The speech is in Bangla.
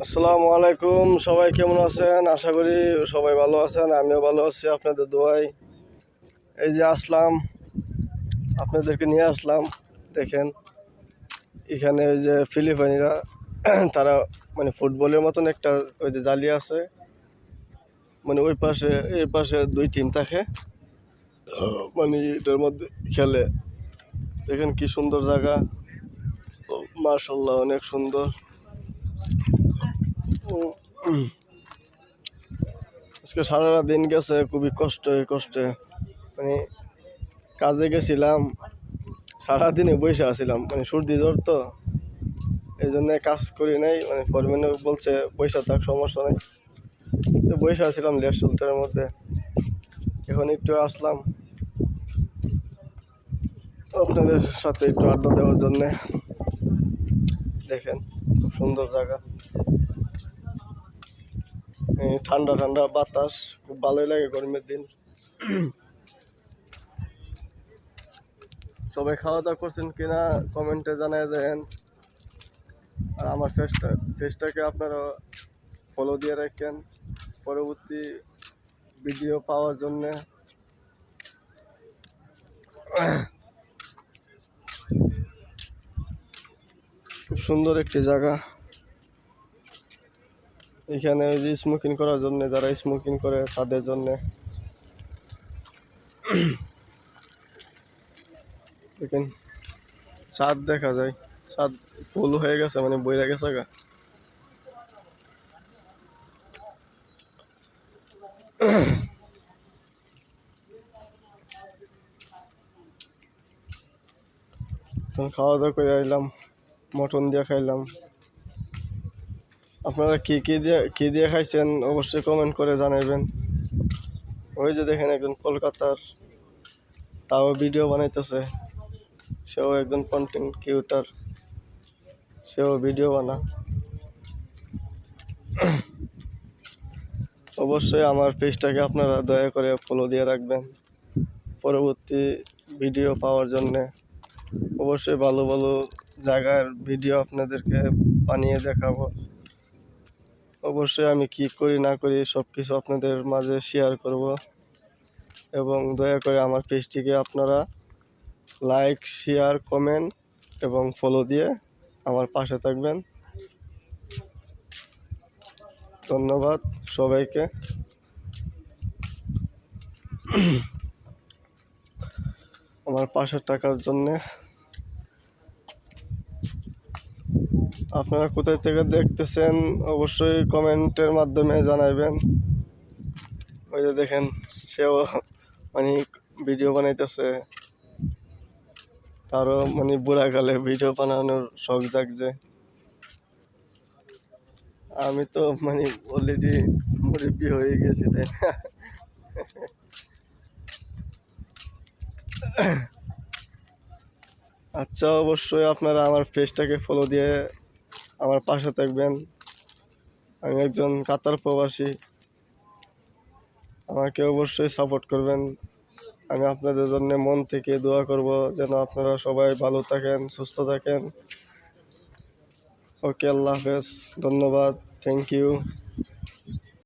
আসসালামু আলাইকুম, সবাই কেমন আছেন? আশা করি সবাই ভালো আছেন। আমিও ভালো আছি আপনাদের দোয়ায়। এই যে আসলাম, আপনাদেরকে নিয়ে আসলাম। দেখেন এখানে ওই যে ফিলিপাইনিরা তারা মানে ফুটবলের মতন একটা ওই যে জালি আছে, মানে ওই পাশে এই পাশে দুই টিম থাকে, মানে এটার মধ্যে খেলে। দেখেন কি সুন্দর জায়গা, মাশাআল্লাহ অনেক সুন্দর। আজকে সারা দিন গেছে খুবই কষ্টে, মানে কাজে গেছিলাম, সারাদিনে বসে আছিলাম, মানে সর্দি জ্বর তো এই জন্য কাজ করি নাই। মানে ফরম্যানও বলছে বৈশা থাক, সমস্যা নেই, তো বসে আছিলাম লেট শেল্টারের মধ্যে। এখন একটু আসলাম আপনাদের সাথে একটু আড্ডা দেওয়ার জন্যে। দেখেন খুব সুন্দর জায়গা, এই ঠান্ডা ঠান্ডা বাতাস, খুব ভালোই লাগে গরমের দিন। সবাই খাওয়া দাওয়া করছেন কিনা কমেন্টে জানায় যাবেন। আর আমার ফেসটাকে আপনারা ফলো দিয়ে রাখেন পরবর্তী ভিডিও পাওয়ার জন্যে। খুব সুন্দর একটি জায়গা। এখানে ওই যে স্মোকিং করার জন্য, যারা স্মোকিং করে তাদের জন্য। দেখেন ছাদ দেখা যায়, ছাদ ফুল হয়ে গেছে, মানে বইরা গেছে গা। এখন খাওয়া দাওয়া করে আইলাম, মটন দিয়ে খাইলাম। আপনারা কি দিয়ে খাইছেন অবশ্যই কমেন্ট করে জানাবেন। ওই যে দেখেন একজন কলকাতার, তাও ভিডিও বানাইতেছে, সেও একজন কন্টেন্ট ক্রিয়েটর, সেও ভিডিও বানা। অবশ্যই আমার পেজটাকে আপনারা দয়া করে ফলো দিয়ে রাখবেন পরবর্তী ভিডিও পাওয়ার জন্যে। অবশ্যই ভালো ভালো জায়গার ভিডিও আপনাদেরকে বানিয়ে দেখাবো। অবশ্যই আমি কি করি না করি সব কিছু আপনাদের মাঝে শেয়ার করব, এবং দয়া করে আমার পেজটিকে আপনারা লাইক, শেয়ার, কমেন্ট এবং ফলো দিয়ে আমার পাশে থাকবেন। ধন্যবাদ সবাইকে আমার পাশে থাকার জন্যে। আপনারা কোথায় থেকে দেখতেছেন অবশ্যই কমেন্টের মাধ্যমে জানাবেন। ওই যে দেখেন সেও মানে ভিডিও বানাইতেছে, তারও মানে বুড়াকালে ভিডিও বানানোর শখ জাগছে। আমি তো মানে অলরেডি মুরব্বি হয়ে গেছি, তাই না? আচ্ছা, অবশ্যই আপনারা আমার পেজটাকে ফলো দিয়ে আমার পাশে থাকবেন। আমি একজন কাতার প্রবাসী, আমাকে অবশ্যই সাপোর্ট করবেন। আমি আপনাদের জন্য মন থেকে দোয়া করব যেন আপনারা সবাই ভালো থাকেন, সুস্থ থাকেন। ওকে, আল্লাহ হাফেজ, ধন্যবাদ, থ্যাংক ইউ।